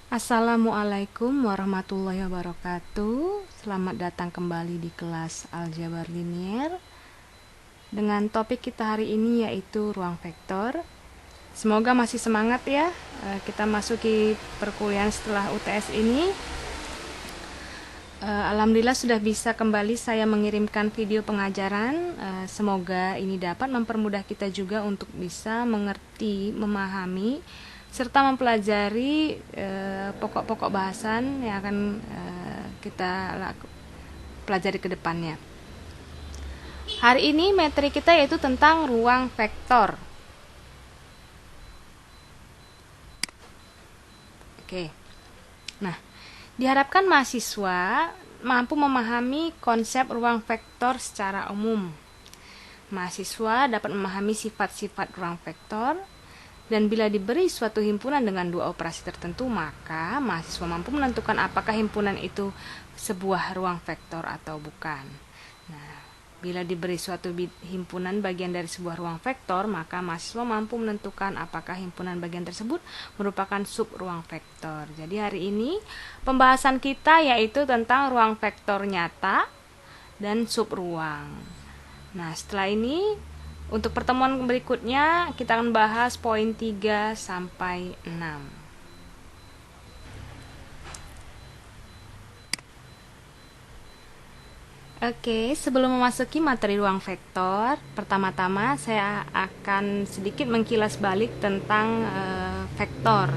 Assalamualaikum warahmatullahi wabarakatuh. Selamat datang kembali di kelas Aljabar Linier. Dengan topik kita hari ini yaitu ruang vektor. Semoga masih semangat ya. Kita masuki perkuliahan setelah UTS ini. Alhamdulillah sudah bisa kembali saya mengirimkan video pengajaran. Semoga ini dapat mempermudah kita juga untuk bisa mengerti, memahami serta mempelajari pokok-pokok bahasan yang akan kita pelajari ke depannya. Hari ini materi kita yaitu tentang ruang vektor. Oke. Nah, diharapkan mahasiswa mampu memahami konsep ruang vektor secara umum. Mahasiswa dapat memahami sifat-sifat ruang vektor. Dan bila diberi suatu himpunan dengan dua operasi tertentu, maka mahasiswa mampu menentukan apakah himpunan itu sebuah ruang vektor atau bukan. Nah, bila diberi suatu himpunan bagian dari sebuah ruang vektor, maka mahasiswa mampu menentukan apakah himpunan bagian tersebut merupakan sub ruang vektor. Jadi hari ini pembahasan kita yaitu tentang ruang vektor nyata dan sub ruang. Nah, setelah ini untuk pertemuan berikutnya kita akan bahas poin 3 sampai 6. Oke, sebelum memasuki materi ruang vektor, pertama-tama saya akan sedikit mengkilas balik tentang vektor.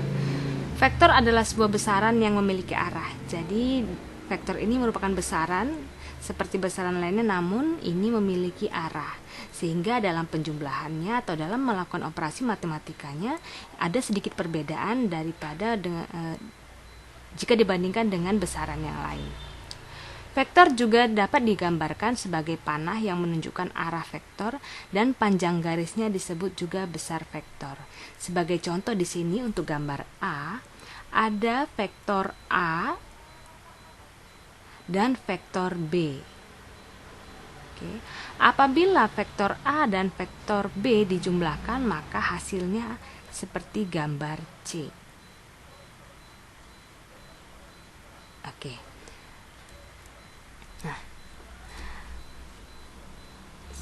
Vektor adalah sebuah besaran yang memiliki arah. Jadi, vektor ini merupakan besaran seperti besaran lainnya, namun ini memiliki arah, sehingga dalam penjumlahannya atau dalam melakukan operasi matematikanya ada sedikit perbedaan daripada jika dibandingkan dengan besaran yang lain. Vektor juga dapat digambarkan sebagai panah yang menunjukkan arah vektor dan panjang garisnya disebut juga besar vektor. Sebagai contoh di sini untuk gambar A, ada vektor A dan vektor B. Oke. Apabila vektor A dan vektor B dijumlahkan, maka hasilnya seperti gambar C. Oke. Nah,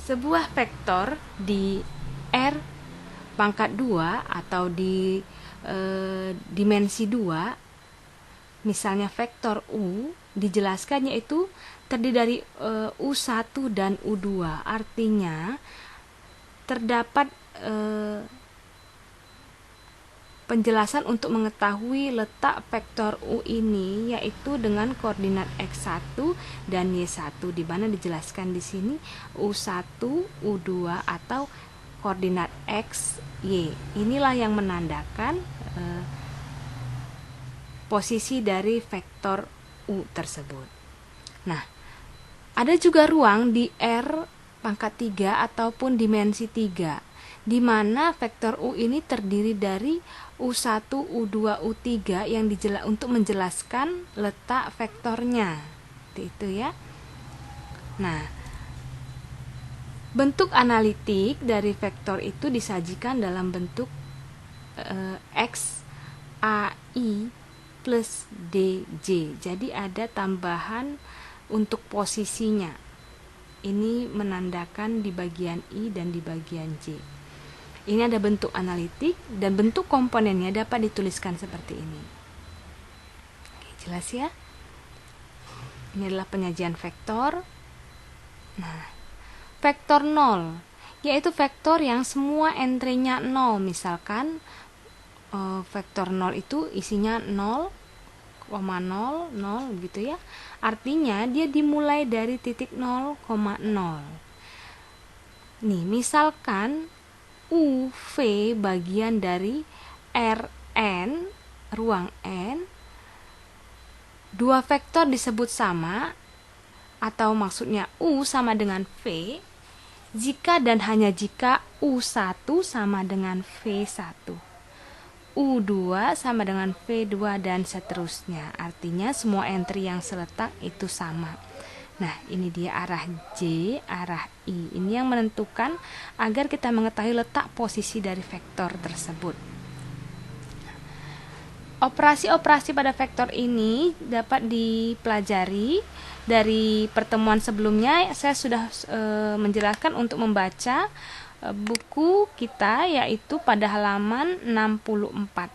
sebuah vektor di R pangkat 2 atau di dimensi 2, misalnya vektor U, dijelaskan yaitu terdiri dari U1 dan U2. Artinya terdapat penjelasan untuk mengetahui letak vektor U ini yaitu dengan koordinat X1 dan Y1, di mana dijelaskan di sini U1, U2 atau koordinat X, Y. Inilah yang menandakan posisi dari vektor U tersebut. Nah, ada juga ruang di R pangkat 3 ataupun dimensi 3, di mana vektor U ini terdiri dari U1, U2, U3 yang untuk menjelaskan letak vektornya. Itu ya. Nah, bentuk analitik dari vektor itu disajikan dalam bentuk X, A, I plus DJ. Jadi ada tambahan untuk posisinya. Ini menandakan di bagian I dan di bagian J. Ini ada bentuk analitik dan bentuk komponennya dapat dituliskan seperti ini. Oke, jelas ya? Ini adalah penyajian vektor. Nah, vektor 0 yaitu vektor yang semua entry-nya 0. Misalkan vektor 0 itu isinya 0, 0, 0 gitu ya. Artinya dia dimulai dari titik 0,0. Nih, misalkan UV bagian dari Rn, ruang N, dua vektor disebut sama, atau maksudnya U sama dengan V, jika dan hanya jika U1 sama dengan V1. U2 sama dengan V2 dan seterusnya. Artinya semua entry yang seletak itu sama. Nah, ini dia arah J, arah I. Ini yang menentukan agar kita mengetahui letak posisi dari vektor tersebut. Operasi-operasi pada vektor ini dapat dipelajari dari pertemuan sebelumnya. Saya sudah menjelaskan untuk membaca buku kita, yaitu pada halaman 64.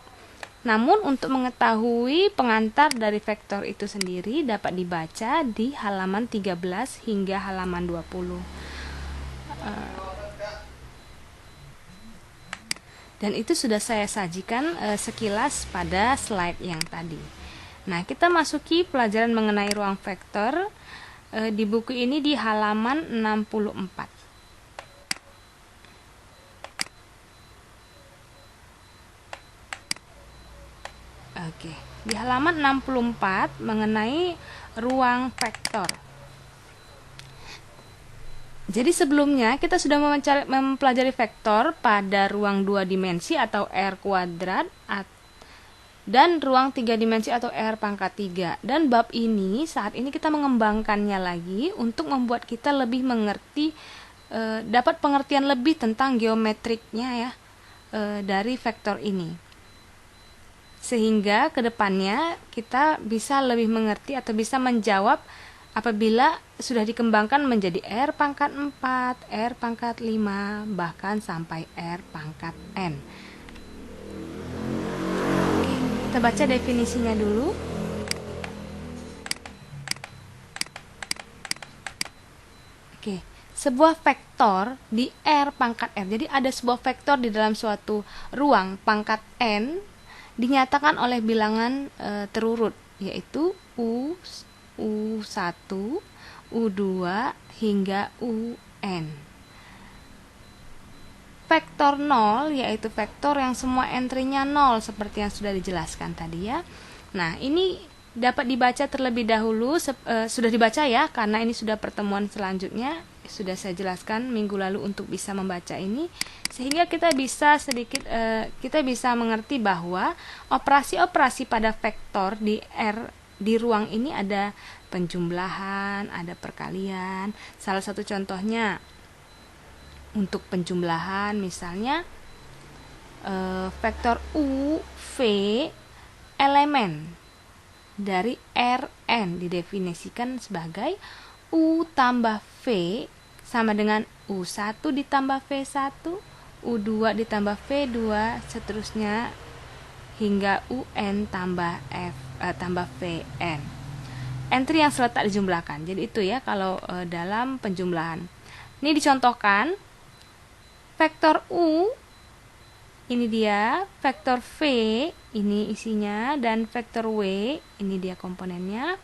Namun untuk mengetahui pengantar dari vektor itu sendiri dapat dibaca di halaman 13 hingga halaman 20. Dan itu sudah saya sajikan sekilas pada slide yang tadi. Nah, kita masuki pelajaran mengenai ruang vektor di buku ini di halaman 64. Oke, di halaman 64 mengenai ruang vektor. Jadi sebelumnya kita sudah mempelajari vektor pada ruang 2 dimensi atau R kuadrat dan ruang 3 dimensi atau R pangkat 3. Dan bab ini saat ini kita mengembangkannya lagi untuk membuat kita lebih mengerti, dapat pengertian lebih tentang geometriknya ya dari vektor ini. Sehingga kedepannya kita bisa lebih mengerti atau bisa menjawab apabila sudah dikembangkan menjadi R pangkat 4, R pangkat 5, bahkan sampai R pangkat N. Oke, kita baca definisinya dulu. Oke, sebuah vektor di R pangkat R. Jadi ada sebuah vektor di dalam suatu ruang pangkat N dinyatakan oleh bilangan terurut, yaitu U1, U2 hingga UN. Vektor 0 yaitu vektor yang semua entry-nya 0 seperti yang sudah dijelaskan tadi ya. Nah, ini dapat dibaca terlebih dahulu, sudah dibaca ya, karena ini sudah pertemuan selanjutnya, sudah saya jelaskan minggu lalu untuk bisa membaca ini, sehingga kita bisa kita bisa mengerti bahwa operasi-operasi pada vektor di R di ruang ini ada penjumlahan, ada perkalian. Salah satu contohnya untuk penjumlahan misalnya vektor U, V, elemen dari Rn didefinisikan sebagai U tambah V sama dengan U1 ditambah V1, U2 ditambah V2, seterusnya hingga UN tambah Vn. Entry yang seletak dijumlahkan. Jadi itu ya kalau dalam penjumlahan. Ini dicontohkan. Vektor U ini dia, vektor V ini isinya, dan vektor W ini dia komponennya.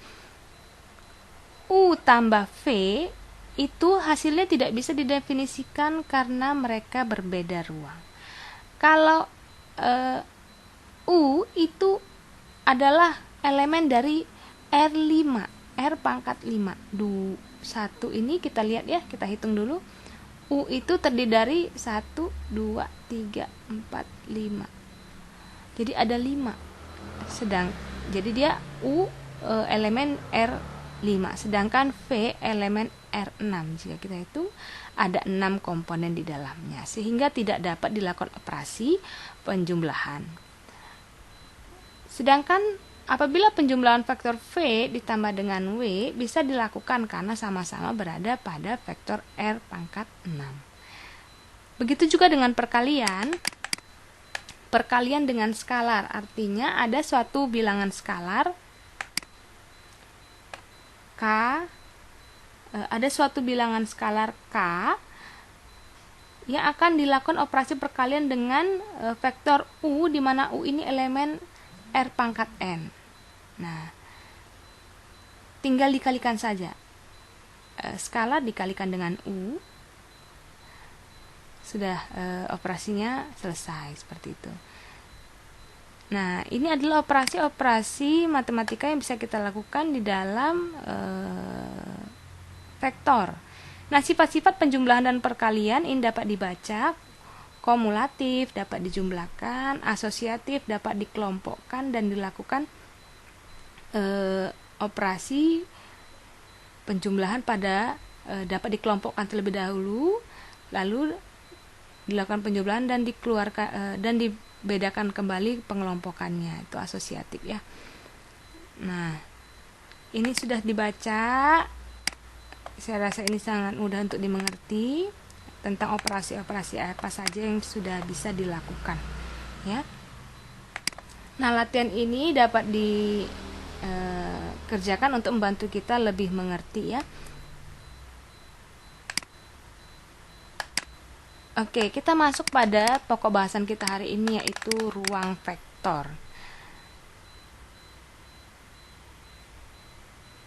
U tambah V itu hasilnya tidak bisa didefinisikan karena mereka berbeda ruang. Kalau U itu adalah elemen dari R5, R pangkat 5. 1 ini kita lihat ya, kita hitung dulu. U itu terdiri dari 1, 2, 3, 4, 5. Jadi ada 5. Jadi dia U elemen R5, sedangkan V elemen R6. Jika kita hitung ada 6 komponen di dalamnya, sehingga tidak dapat dilakukan operasi penjumlahan. Sedangkan apabila penjumlahan vektor V ditambah dengan W bisa dilakukan karena sama-sama berada pada vektor R pangkat 6. Begitu juga dengan perkalian. Perkalian dengan skalar, artinya ada suatu bilangan skalar K, ada suatu bilangan skalar K yang akan dilakukan operasi perkalian dengan vektor U, di mana U ini elemen R pangkat N. Nah, tinggal dikalikan saja. Skalar dikalikan dengan U, sudah operasinya selesai seperti itu. Nah, ini adalah operasi-operasi matematika yang bisa kita lakukan di dalam vektor. Nah, sifat-sifat penjumlahan dan perkalian ini dapat dibaca. Kumulatif dapat dijumlahkan, asosiatif dapat dikelompokkan dan dilakukan operasi penjumlahan pada dapat dikelompokkan terlebih dahulu, lalu dilakukan penjumlahan dan dikeluarkan dan bedakan kembali pengelompokannya, itu asosiatif ya. Nah, ini sudah dibaca. Saya rasa ini sangat mudah untuk dimengerti tentang operasi-operasi apa saja yang sudah bisa dilakukan ya. Nah, latihan ini dapat dikerjakan untuk membantu kita lebih mengerti ya. Oke, kita masuk pada pokok bahasan kita hari ini, yaitu ruang vektor.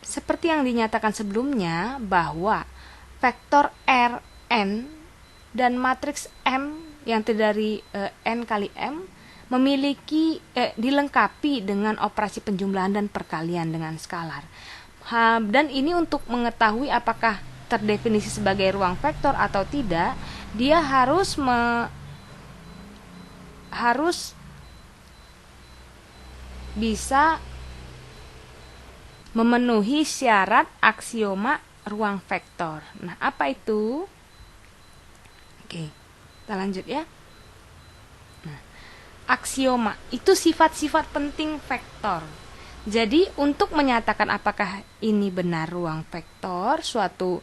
Seperti yang dinyatakan sebelumnya, bahwa vektor Rn dan matriks M yang terdiri N kali M memiliki dilengkapi dengan operasi penjumlahan dan perkalian dengan skalar. Dan ini untuk mengetahui apakah terdefinisi sebagai ruang vektor atau tidak, dia harus bisa memenuhi syarat aksioma ruang vektor. Nah, apa itu? Oke, kita lanjut ya. Nah, aksioma itu sifat-sifat penting vektor. Jadi, untuk menyatakan apakah ini benar ruang vektor, suatu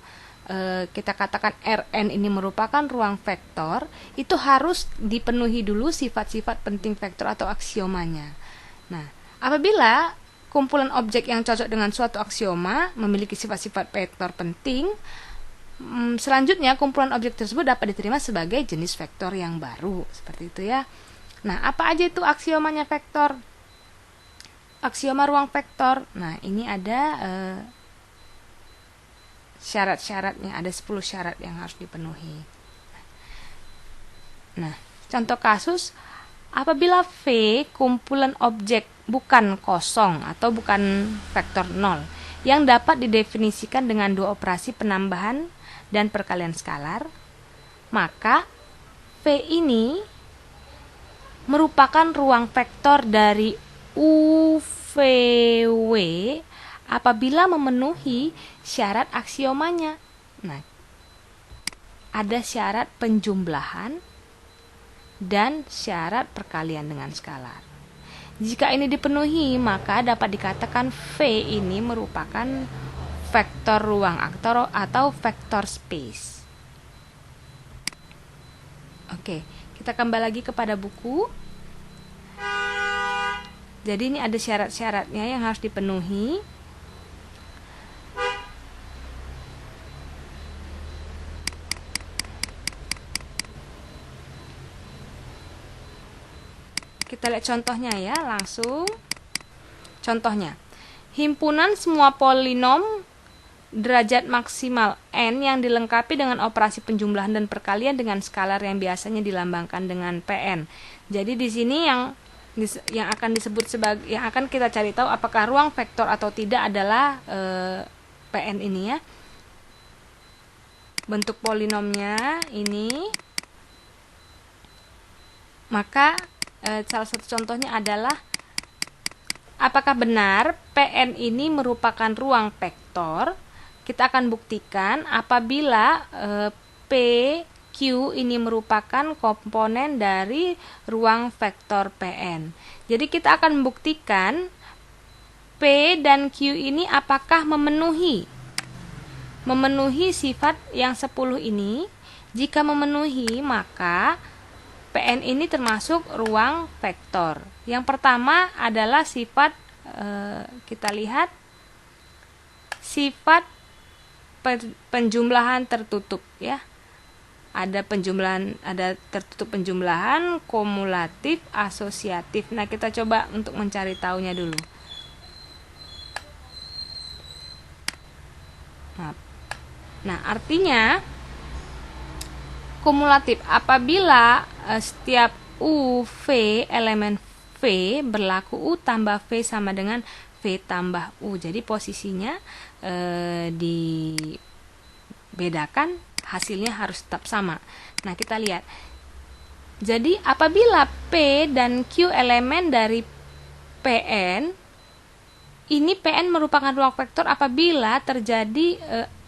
kita katakan Rn ini merupakan ruang vektor, itu harus dipenuhi dulu sifat-sifat penting vektor atau aksiomanya. Nah, apabila kumpulan objek yang cocok dengan suatu aksioma memiliki sifat-sifat vektor penting, selanjutnya kumpulan objek tersebut dapat diterima sebagai jenis vektor yang baru, seperti itu ya. Nah, apa aja itu aksiomanya vektor? Aksioma ruang vektor. Nah, ini ada syarat-syaratnya, ada 10 syarat yang harus dipenuhi. Nah, contoh kasus, apabila V kumpulan objek bukan kosong atau bukan vektor 0 yang dapat didefinisikan dengan dua operasi penambahan dan perkalian skalar, maka V ini merupakan ruang vektor dari UVW apabila memenuhi syarat aksiomanya. Nah, ada syarat penjumlahan dan syarat perkalian dengan skalar. Jika ini dipenuhi, maka dapat dikatakan V ini merupakan vektor ruang atau vektor space. Oke, kita kembali lagi kepada buku. Jadi ini ada syarat-syaratnya yang harus dipenuhi. Kita lihat contohnya ya, langsung. Contohnya, himpunan semua polinom derajat maksimal n yang dilengkapi dengan operasi penjumlahan dan perkalian dengan skalar yang biasanya dilambangkan dengan Pn. Jadi di sini yang akan disebut sebagai, yang akan kita cari tahu apakah ruang vektor atau tidak adalah Pn ini ya. Bentuk polinomnya ini. Maka salah satu contohnya adalah apakah benar Pn ini merupakan ruang vektor. Kita akan buktikan apabila PQ ini merupakan komponen dari ruang vektor Pn. Jadi kita akan membuktikan P dan Q ini apakah memenuhi sifat yang 10 ini. Jika memenuhi, maka Pn ini termasuk ruang vektor. Yang pertama adalah sifat, kita lihat, sifat penjumlahan tertutup ya. Ada penjumlahan, ada tertutup penjumlahan, kumulatif, asosiatif. Nah, kita coba untuk mencari tahunya dulu. Nah, artinya kumulatif apabila setiap UV elemen V berlaku U tambah V sama dengan V tambah U. Jadi posisinya dibedakan, hasilnya harus tetap sama. Nah, kita lihat. Jadi apabila P dan Q elemen dari Pn, ini Pn merupakan ruang vektor apabila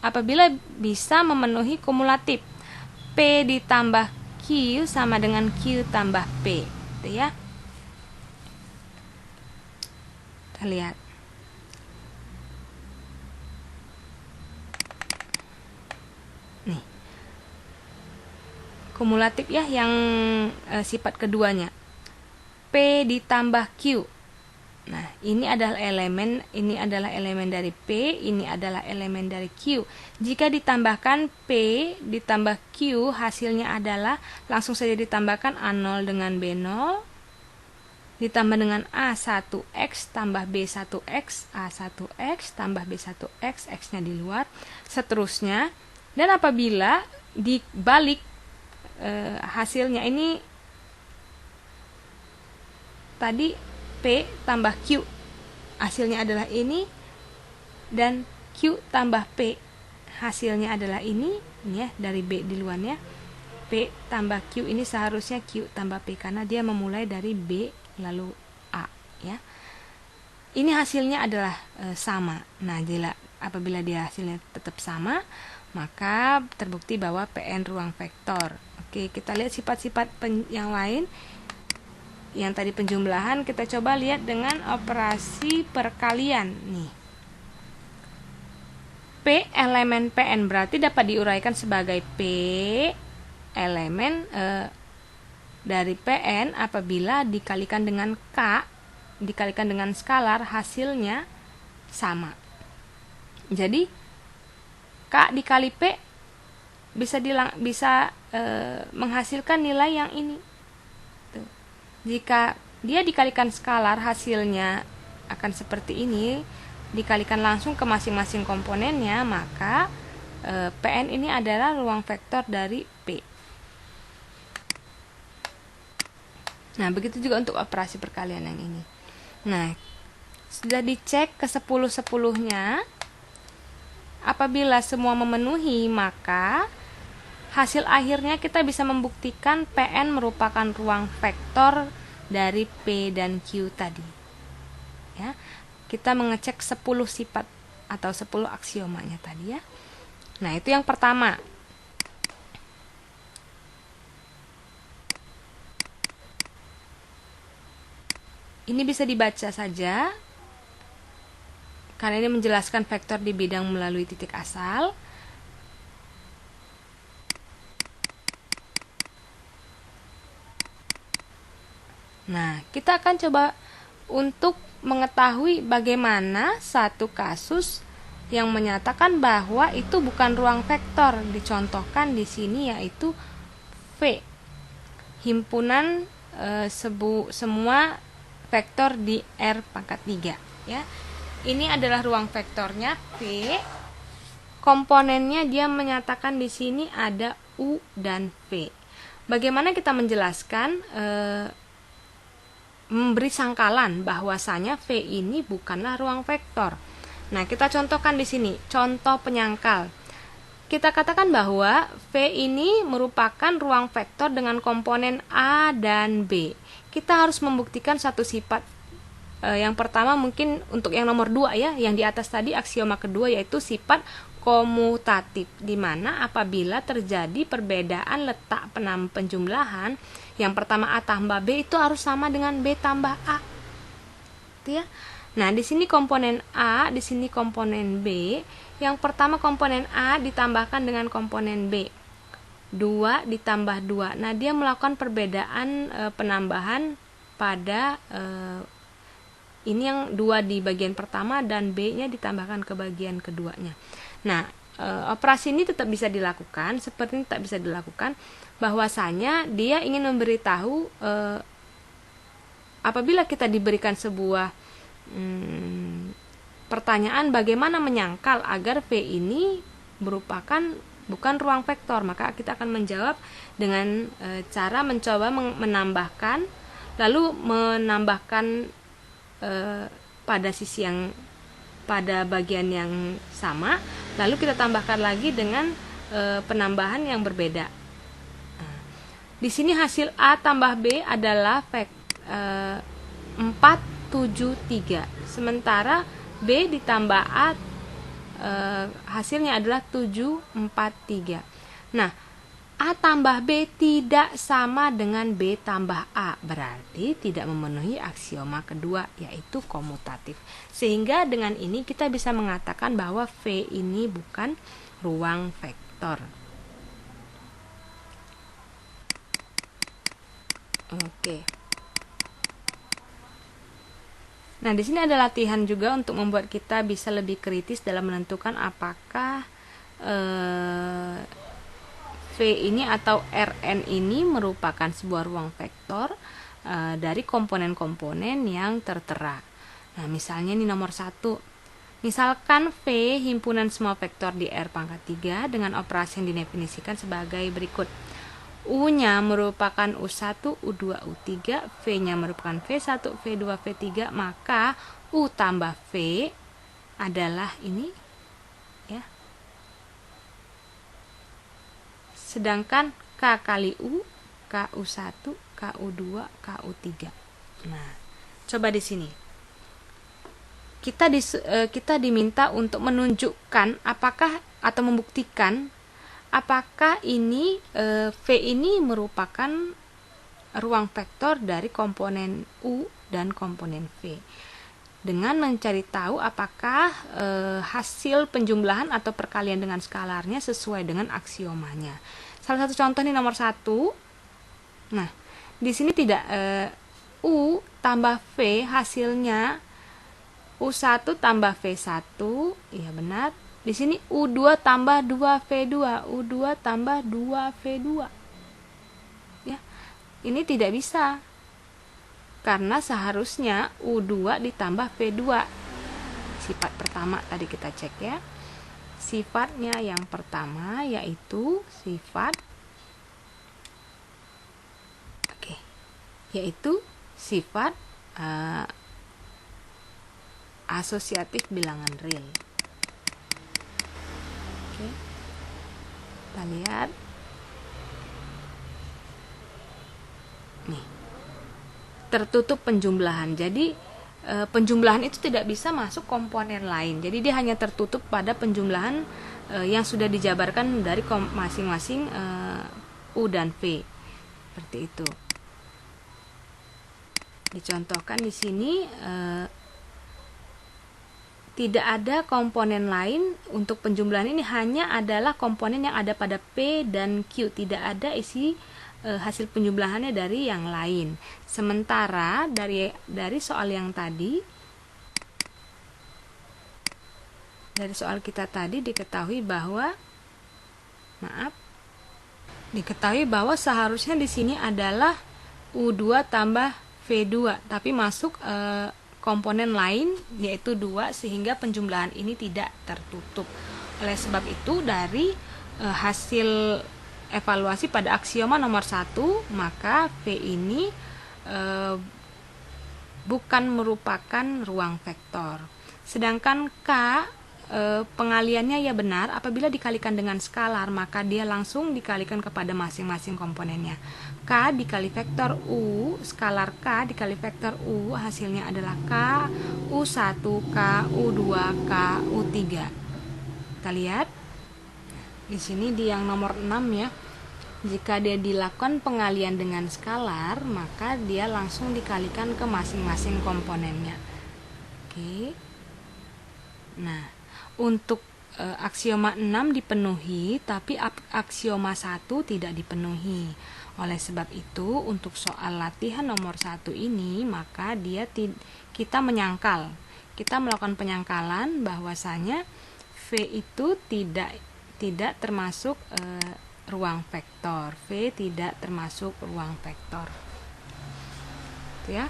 apabila bisa memenuhi kumulatif. P ditambah Q sama dengan Q tambah P. Gitu ya. Kita lihat. Nih. Kumulatif ya yang sifat keduanya. P ditambah Q. Nah, ini adalah elemen dari P, ini adalah elemen dari Q. Jika ditambahkan P ditambah Q, hasilnya adalah langsung saja ditambahkan A0 dengan B0 ditambah dengan A1X tambah B1X, A1X tambah B1X, X-nya di luar, seterusnya. Dan apabila dibalik hasilnya ini tadi P tambah Q, hasilnya adalah ini, dan Q tambah P, hasilnya adalah ini ya, dari B di luarnya. P tambah Q ini seharusnya Q tambah P karena dia memulai dari B lalu A ya. Ini hasilnya adalah sama. Nah, apabila dia hasilnya tetap sama, maka terbukti bahwa PN ruang vektor. Oke, kita lihat sifat-sifat yang lain. Yang tadi penjumlahan, kita coba lihat dengan operasi perkalian nih. P elemen PN berarti dapat diuraikan sebagai P elemen dari PN apabila dikalikan dengan K, dikalikan dengan skalar, hasilnya sama. Jadi K dikali P bisa menghasilkan nilai yang ini. Tuh. Jika dia dikalikan skalar, hasilnya akan seperti ini, dikalikan langsung ke masing-masing komponennya, maka PN ini adalah ruang vektor dari P. Nah, begitu juga untuk operasi perkalian yang ini. Nah, sudah dicek ke 10-10-nya. Apabila semua memenuhi, maka hasil akhirnya kita bisa membuktikan PN merupakan ruang vektor dari P dan Q tadi. Ya, kita mengecek 10 sifat atau 10 aksiomanya tadi ya. Nah, itu yang pertama. Ini bisa dibaca saja karena ini menjelaskan vektor di bidang melalui titik asal. Nah, kita akan coba untuk mengetahui bagaimana satu kasus yang menyatakan bahwa itu bukan ruang vektor. Dicontohkan di sini yaitu V, himpunan semua vektor di R pangkat 3 ya. Ini adalah ruang vektornya V. Komponennya dia menyatakan di sini ada U dan V. Bagaimana kita menjelaskan memberi sangkalan bahwasanya V ini bukanlah ruang vektor. Nah, kita contohkan di sini, contoh penyangkal. Kita katakan bahwa V ini merupakan ruang vektor dengan komponen A dan B. Kita harus membuktikan satu sifat. Yang pertama mungkin untuk yang nomor 2 ya, yang di atas tadi aksioma kedua yaitu sifat komutatif, di mana apabila terjadi perbedaan letak penjumlahan, yang pertama A tambah B itu harus sama dengan B tambah A. Gitu ya. Nah, di sini komponen A, di sini komponen B. Yang pertama komponen A ditambahkan dengan komponen B. 2 ditambah 2. Nah, dia melakukan perbedaan penambahan pada ini yang 2 di bagian pertama dan B-nya ditambahkan ke bagian keduanya. Nah, operasi ini tetap bisa dilakukan, seperti ini tetap bisa dilakukan, bahwasanya dia ingin memberitahu apabila kita diberikan sebuah pertanyaan bagaimana menyangkal agar V ini merupakan bukan ruang vektor, maka kita akan menjawab dengan cara mencoba menambahkan, lalu menambahkan pada sisi yang pada bagian yang sama, lalu kita tambahkan lagi dengan penambahan yang berbeda. Nah, di sini hasil A tambah B adalah 473, sementara B ditambah A hasilnya adalah 743. Nah, A tambah B tidak sama dengan B tambah A, berarti tidak memenuhi aksioma kedua, yaitu komutatif. Sehingga dengan ini kita bisa mengatakan bahwa V ini bukan ruang vektor. Oke. Nah, di sini ada latihan juga untuk membuat kita bisa lebih kritis dalam menentukan apakah V ini atau Rn ini merupakan sebuah ruang vektor dari komponen-komponen yang tertera. Nah, misalnya ini nomor 1. Misalkan V himpunan semua vektor di R pangkat 3 dengan operasi yang didefinisikan sebagai berikut. U-nya merupakan U1, U2, U3, V-nya merupakan V1, V2, V3, maka U tambah V adalah ini, ya. Sedangkan K kali U, KU1, KU2, KU3. Nah, coba di sini. Kita diminta untuk menunjukkan apakah atau membuktikan apakah ini V ini merupakan ruang vektor dari komponen U dan komponen V. Dengan mencari tahu apakah hasil penjumlahan atau perkalian dengan skalarnya sesuai dengan aksiomanya. Salah satu contoh ini nomor 1. Nah, di sini tidak U tambah V hasilnya U1 tambah V1, iya benar. Di sini U2 tambah 2V2, U2 tambah 2V2. Ya. Ini tidak bisa. Karena seharusnya U2 ditambah V2. Sifat pertama tadi kita cek ya. Sifatnya yang pertama yaitu sifat sifat asosiatif bilangan real. Oke. Kita lihat. Nih. Tertutup penjumlahan. Jadi penjumlahan itu tidak bisa masuk komponen lain. Jadi dia hanya tertutup pada penjumlahan yang sudah dijabarkan dari masing-masing U dan V. Seperti itu. Dicontohkan di sini tidak ada komponen lain untuk penjumlahan ini, hanya adalah komponen yang ada pada P dan Q, tidak ada isi hasil penjumlahannya dari yang lain. Sementara dari soal yang tadi, dari soal kita tadi diketahui bahwa seharusnya di sini adalah U2 tambah V2, tapi masuk komponen lain yaitu 2, sehingga penjumlahan ini tidak tertutup. Oleh sebab itu dari hasil evaluasi pada aksioma nomor 1, maka V ini bukan merupakan ruang vektor. Sedangkan K pengaliannya ya benar, apabila dikalikan dengan skalar maka dia langsung dikalikan kepada masing-masing komponennya. K dikali vektor U, skalar K dikali vektor U, hasilnya adalah K U1, K U2, K U3. Kita lihat di sini di yang nomor 6 ya. Jika dia dilakukan pengalian dengan skalar, maka dia langsung dikalikan ke masing-masing komponennya. Oke. Nah, untuk aksioma 6 dipenuhi, tapi aksioma 1 tidak dipenuhi. Oleh sebab itu, untuk soal latihan nomor 1 ini, maka kita menyangkal. Kita melakukan penyangkalan bahwasanya V itu tidak termasuk ruang vektor. V tidak termasuk ruang vektor. Itu ya.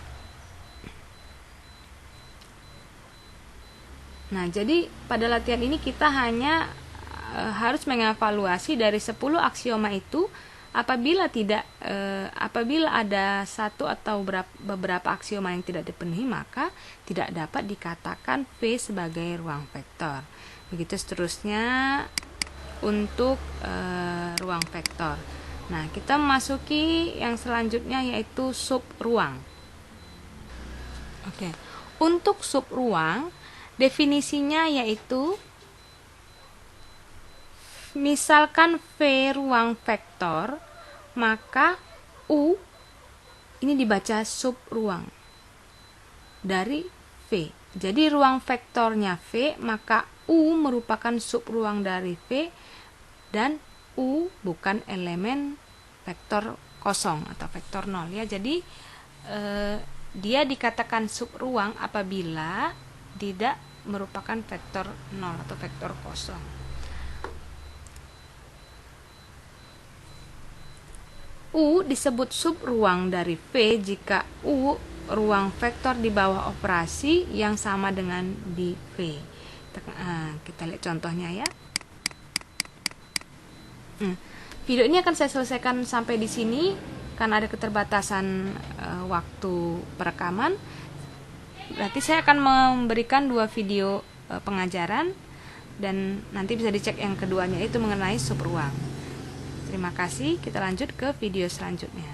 Nah, jadi pada latihan ini kita hanya harus mengevaluasi dari 10 aksioma itu, apabila ada satu atau beberapa aksioma yang tidak dipenuhi, maka tidak dapat dikatakan V sebagai ruang vektor. Begitu seterusnya untuk ruang vektor. Nah, kita memasuki yang selanjutnya yaitu subruang. Oke. Untuk subruang, definisinya yaitu V misalkan V ruang vektor, maka U ini dibaca sub ruang dari V. Jadi ruang vektornya V, maka U merupakan sub ruang dari V, dan U bukan elemen vektor kosong atau vektor 0 ya. Jadi dia dikatakan sub ruang apabila tidak merupakan vektor 0 atau vektor kosong. U disebut sub ruang dari V jika U ruang vektor di bawah operasi yang sama dengan di V. Kita lihat contohnya ya. Video ini akan saya selesaikan sampai di sini karena ada keterbatasan waktu perekaman. Berarti saya akan memberikan 2 video pengajaran, dan nanti bisa dicek yang keduanya itu mengenai sub ruang. Terima kasih, kita lanjut ke video selanjutnya.